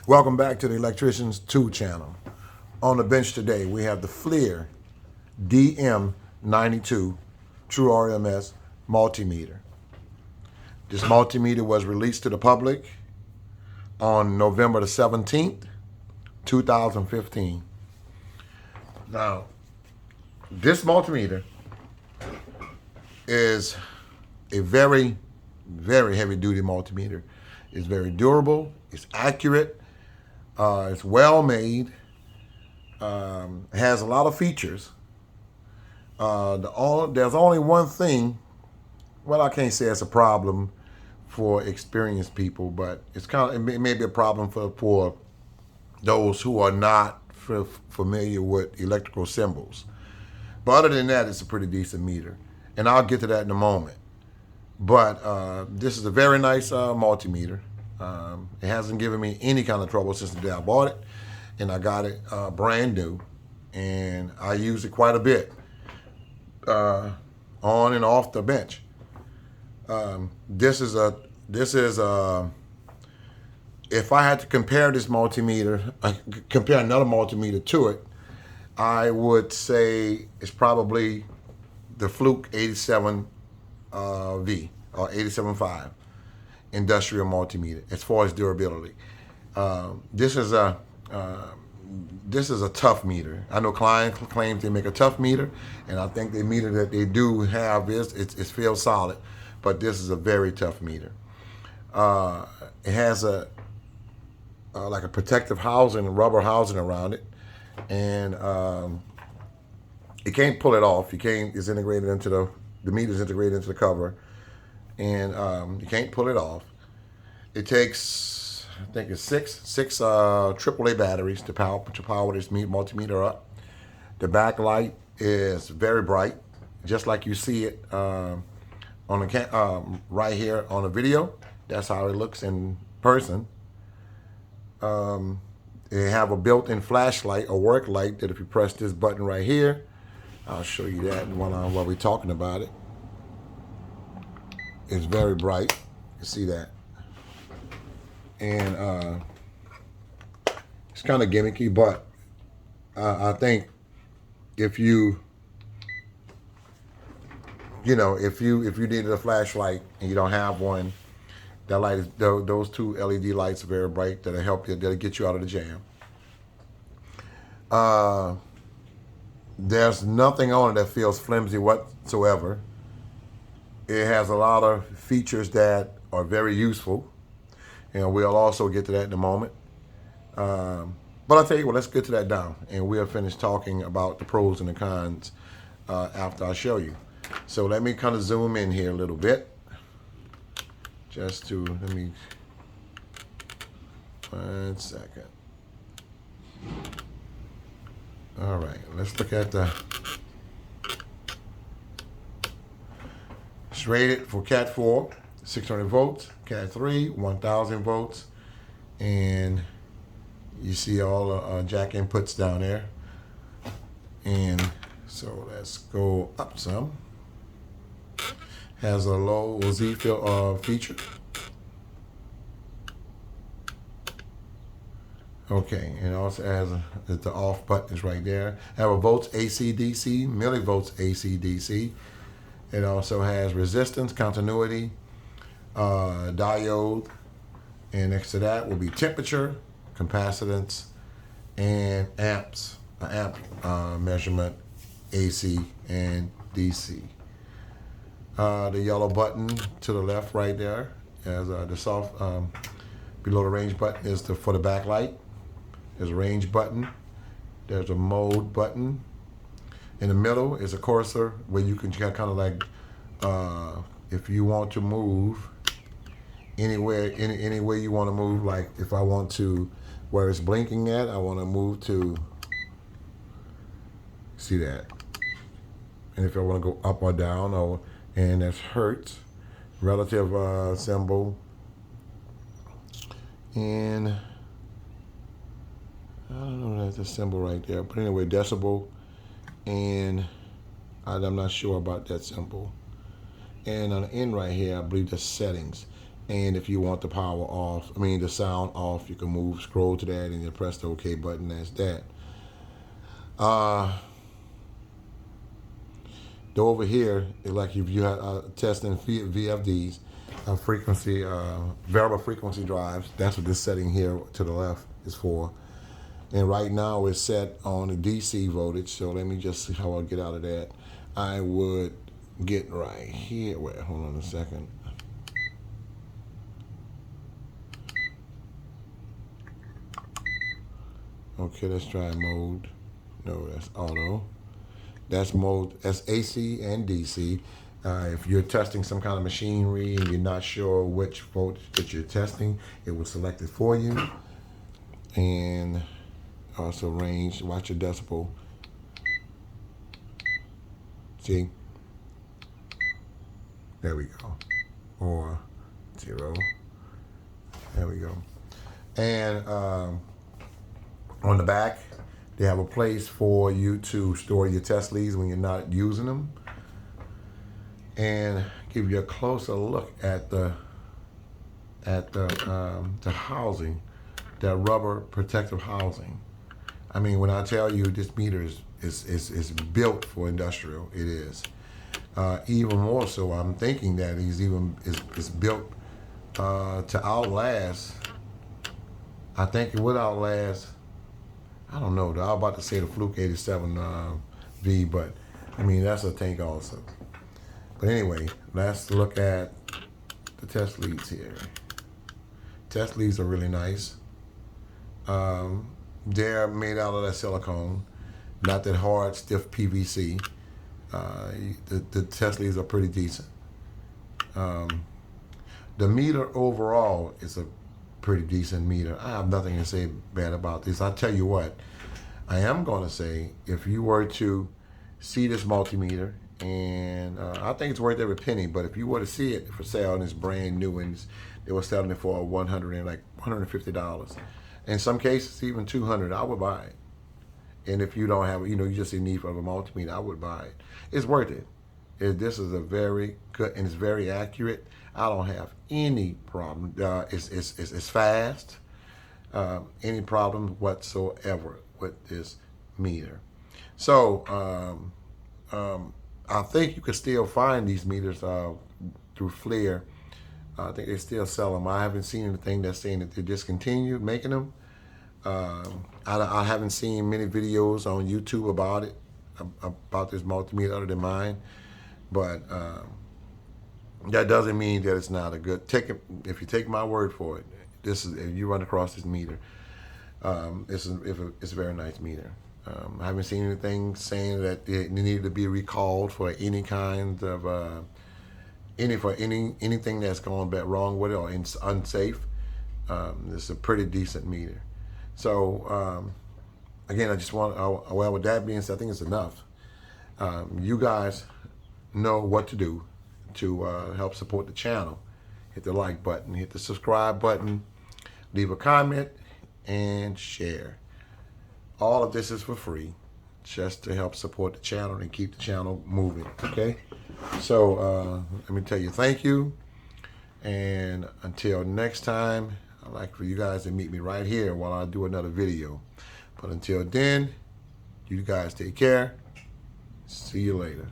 Welcome back to the Electricians 2 channel. On the bench today, we have the FLIR DM92 True RMS Multimeter. This multimeter was released to the public on November the 17th, 2015. Now, this multimeter is a very, very heavy-duty multimeter. It's very durable, it's accurate, it's well made, has a lot of features. There's only one thing, well, I can't say it's a problem for experienced people, but it may be a problem for those who are not familiar with electrical symbols. But other than that, it's a pretty decent meter. And I'll get to that in a moment. But this is a very nice multimeter. It hasn't given me any kind of trouble since the day I bought it. And I got it brand new. And I use it quite a bit on and off the bench. If I had to compare this multimeter, compare another multimeter to it, I would say it's probably the Fluke 87V or 87.5 industrial multimeter as far as durability. This is a tough meter. I know clients claim they make a tough meter, and I think the meter that they do have it feels solid, but this is a very tough meter. It has like a protective housing, rubber housing around it, and you can't pull it off. It's integrated into the meter's integrated into the cover, and you can't pull it off. It takes, I think it's six AAA batteries to power this multimeter up. The backlight is very bright, just like you see it on the right here on the video. That's how it looks in person. They have a built-in flashlight or work light that if you press this button right here, I'll show you that while we're talking about it. It's very bright. You see that. And it's kind of gimmicky, but I think if you needed a flashlight and you don't have one, that light is, those two LED lights are very bright. That'll help you. That'll get you out of the jam. There's nothing on it that feels flimsy whatsoever. It has a lot of features that are very useful, and we'll also get to that in a moment. But I'll tell you what, let's get to that down, and we'll finish talking about the pros and the cons after I show you. So let me kind of zoom in here a little bit. Let me, 1 second. All right, let's look at it's rated for Cat 4, 600 volts, Cat 3, 1000 volts, and you see all the jack inputs down there. And so let's go up some. Has a low Z feature. Okay, and it also has the off button is right there. Have a volts AC/DC, millivolts AC/DC. It also has resistance, continuity, diode, and next to that will be temperature, capacitance, and amps, amp measurement, AC and DC. The yellow button to the left right there as the soft below the range button is for the backlight. There's a range button. There's a mode button. In the middle is a cursor where you can kind of like if you want to move anywhere, any way you want to move. Like if I want to, where it's blinking at, I want to move to. See that? And if I want to go up or down, and that's hertz, relative symbol, and I don't know, that's a symbol right there. But anyway, decibel, and I'm not sure about that symbol. And on the end right here, I believe that's settings. And if you want the power off, I mean the sound off, you can scroll to that and then press the OK button. That's that. Though over here, like if you had testing VFDs, variable frequency drives, that's what this setting here to the left is for. And right now it's set on the DC voltage. So let me just see how I'll get out of that. I would get right here. Wait, hold on a second. Okay, let's try mode. No, that's auto. That's mode. That's AC and DC. If you're testing some kind of machinery and you're not sure which voltage that you're testing, it will select it for you. And also range. Watch your decibel. See? There we go. Or 0. There we go. And on the back, they have a place for you to store your test leads when you're not using them, and give you a closer look at the housing, that rubber protective housing. I mean, when I tell you this meter is built for industrial, it is. Even more so, I'm thinking that is built to outlast. I think it would outlast. I don't know. I was about to say the Fluke 87V, but I mean that's a tank also. But anyway, let's look at the test leads here. Test leads are really nice. They're made out of that silicone, not that hard, stiff PVC. The test leads are pretty decent. The meter overall is a pretty decent meter. I have nothing to say bad about this. I'll tell you what, I am going to say, if you were to see this multimeter, and I think it's worth every penny, but if you were to see it for sale and it's brand new and they were selling it for $150, in some cases even $200, I would buy it. And if you don't have, you just in need of a multimeter, I would buy it. It's worth it. This is a very good, and it's very accurate. I don't have any problem. It's fast. Any problem whatsoever with this meter. So I think you can still find these meters through FLIR. I think they still sell them. I haven't seen anything that's saying that they discontinued making them. I haven't seen many videos on YouTube about it, about this multimeter other than mine. But that doesn't mean that it's not a good. If you take my word for it, if you run across this meter, it's a very nice meter. I haven't seen anything saying that it needed to be recalled for any kind of anything that's gone bad wrong with it or it's unsafe. It's a pretty decent meter. So again, I just want. Well, with that being said, I think it's enough. You guys know what to do to help support the channel. Hit the like button, hit the subscribe button, leave a comment, and share. All of this is for free, just to help support the channel and keep the channel moving, okay? So let me tell you thank you, and until next time, I'd like for you guys to meet me right here while I do another video. But until then, you guys take care. See you later.